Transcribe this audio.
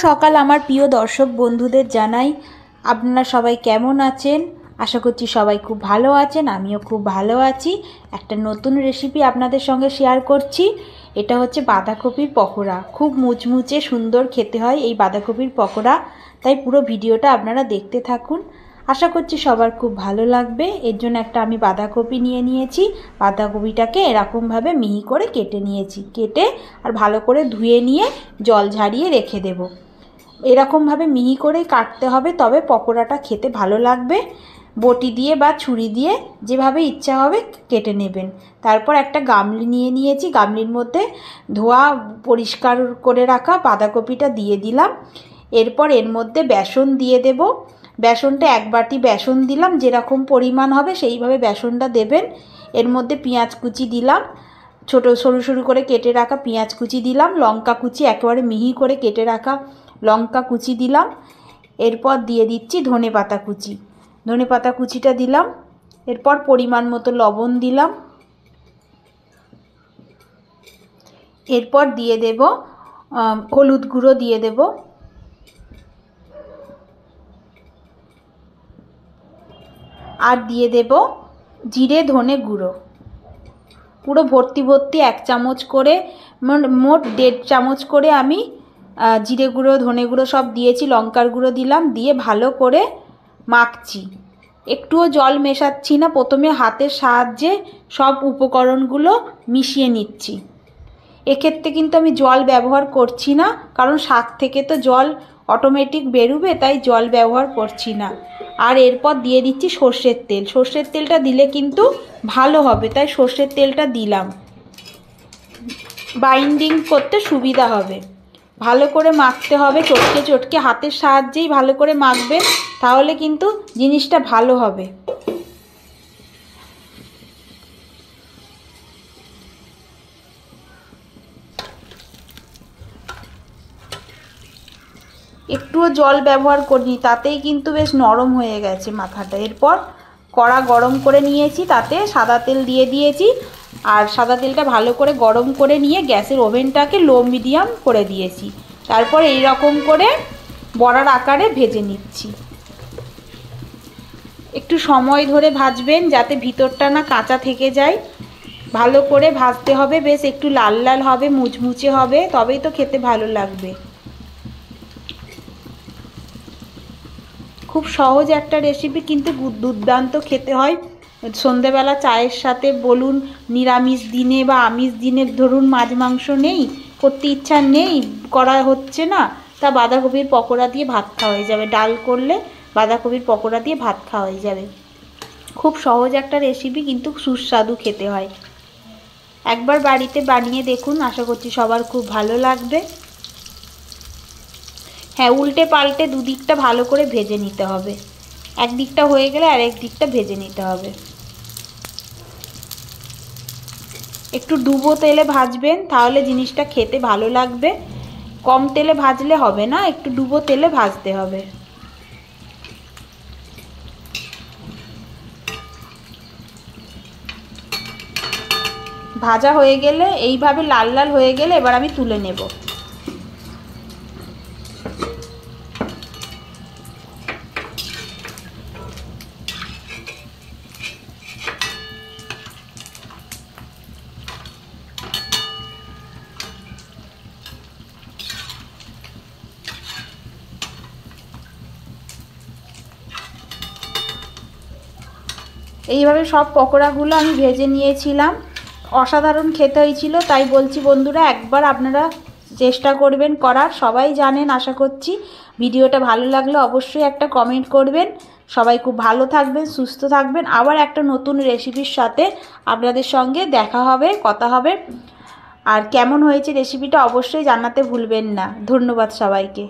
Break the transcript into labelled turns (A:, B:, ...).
A: সকাল আমার প্রিয় দর্শক বন্ধুদের জানাই আপনারা সবাই কেমন আছেন। আশা করছি সবাই খুব ভালো আছেন, আমিও খুব ভালো আছি। একটা নতুন রেসিপি আপনাদের সঙ্গে শেয়ার করছি। এটা হচ্ছে বাঁধাকপির পকোড়া। খুব মুচমুচে সুন্দর খেতে হয় এই বাঁধাকপির পকোড়া, তাই পুরো ভিডিওটা আপনারা দেখতে থাকুন। আশা করছি সবার খুব ভালো লাগবে। এর জন্য একটা আমি বাঁধাকপি নিয়ে নিয়েছি। বাঁধাকপিটাকে এরকমভাবে মিহি করে কেটে নিয়েছি। কেটে আর ভালো করে ধুয়ে নিয়ে জল ঝারিয়ে রেখে দেব। এরকমভাবে মিহি করেই কাটতে হবে, তবে পকোড়াটা খেতে ভালো লাগবে। বটি দিয়ে বা ছুরি দিয়ে যেভাবে ইচ্ছা হবে কেটে নেবেন। তারপর একটা গামলি নিয়ে নিয়েছি। গামলির মধ্যে ধোয়া পরিষ্কার করে রাখা বাঁধাকপিটা দিয়ে দিলাম। এরপর এর মধ্যে বেসন দিয়ে দেব। বেসনটা এক বাটি বেসন দিলাম, যেরকম পরিমাণ হবে সেইভাবে বেসনটা দেবেন। এর মধ্যে পেঁয়াজ কুচি দিলাম, ছোটো সরু সরু করে কেটে রাখা পেঁয়াজ কুচি দিলাম। লঙ্কা কুচি একেবারে মিহি করে কেটে রাখা লঙ্কা কুচি দিলাম। এরপর দিয়ে দিচ্ছি ধনেপাতা কুচি। ধনেপাতা কুচিটা দিলাম। এরপর পরিমাণ মতো লবণ দিলাম। এরপর দিয়ে দেব হলুদ গুঁড়ো দিয়ে দেব। আর দিয়ে দেব জিরে ধনে গুঁড়ো, পুরো ভর্তি ভর্তি 1 চামচ করে, মোট 1.5 চামচ করে আমি জিরে গুঁড়ো ধনে গুঁড়ো সব দিয়েছি। লঙ্কার গুঁড়ো দিলাম, দিয়ে ভালো করে মাখছি। একটুও জল মেশাচ্ছি না, প্রথমে হাতের সাহায্যে সব উপকরণগুলো মিশিয়ে নিচ্ছি। এক্ষেত্রে কিন্তু আমি জল ব্যবহার করছি না, কারণ শাক থেকে তো জল অটোমেটিক বেরোবে, তাই জল ব্যবহার করছি না। আর এরপর দিয়ে দিচ্ছি সর্ষের তেল। সর্ষের তেলটা দিলে কিন্তু ভালো হবে, তাই সর্ষের তেলটা দিলাম। বাইন্ডিং করতে সুবিধা হবে। ভালো করে মাখতে হবে, চটকে চটকে হাতের সাহায্যেই ভালো করে মাখবেন, তাহলে কিন্তু জিনিসটা ভালো হবে। একটুও জল ব্যবহার করিনি, তাতেই কিন্তু বেশ নরম হয়ে গেছে মাখাটা। এরপর কড়া গরম করে নিয়েছি, তাতে সাদা তেল দিয়ে দিয়েছি। আর সাদা তেলটা ভালো করে গরম করে নিয়ে গ্যাসের ওভেনটাকে লো মিডিয়াম করে দিয়েছি। তারপর এই রকম করে বড়ার আকারে ভেজে নিচ্ছি। একটু সময় ধরে ভাজবেন, যাতে ভিতরটা না কাঁচা থেকে যায়। ভালো করে ভাজতে হবে, বেশ একটু লাল লাল হবে, মুচমুচে হবে, তবেই তো খেতে ভালো লাগবে। খুব সহজ একটা রেসিপি, কিন্তু দুর্দান্ত খেতে হয়। সন্ধেবেলা চায়ের সাথে বলুন, নিরামিষ দিনে বা আমিষ দিনে ধরুন মাছ মাংস নেই, করতে ইচ্ছা নেই, করা হচ্ছে না, তা বাঁধাকপির পকোড়া দিয়ে ভাত খাওয়া হয়ে যাবে। ডাল করলে বাঁধাকপির পকোড়া দিয়ে ভাত খাওয়া হয়ে যাবে। খুব সহজ একটা রেসিপি, কিন্তু সুস্বাদু খেতে হয়। একবার বাড়িতে বানিয়ে দেখুন, আশা করছি সবার খুব ভালো লাগবে। হ্যাঁ, উল্টে পাল্টে দুদিকটা ভালো করে ভেজে নিতে হবে। এক দিকটা হয়ে গেলে আরেক দিকটা ভেজে নিতে হবে। একটু ডুবো তেলে ভাজবেন, তাহলে জিনিসটা খেতে ভালো লাগবে। কম তেলে ভাজলে হবে না, একটু ডুবো তেলে ভাজতে হবে। ভাজা হয়ে গেলে, এইভাবে লাল লাল হয়ে গেলে এবার আমি তুলে নেব। এইভাবে সব পকোড়াগুলো আমি ভেজে নিয়েছিলাম। অসাধারণ খেতে হয়েছিল, তাই বলছি বন্ধুরা, একবার আপনারা চেষ্টা করবেন করার। সবাই জানেন আশা করছি। ভিডিওটা ভালো লাগলে অবশ্যই একটা কমেন্ট করবেন। সবাই খুব ভালো থাকবেন, সুস্থ থাকবেন। আবার একটা নতুন রেসিপির সাথে আপনাদের সঙ্গে দেখা হবে, কথা হবে। আর কেমন হয়েছে রেসিপিটা অবশ্যই জানাতে ভুলবেন না। ধন্যবাদ সবাইকে।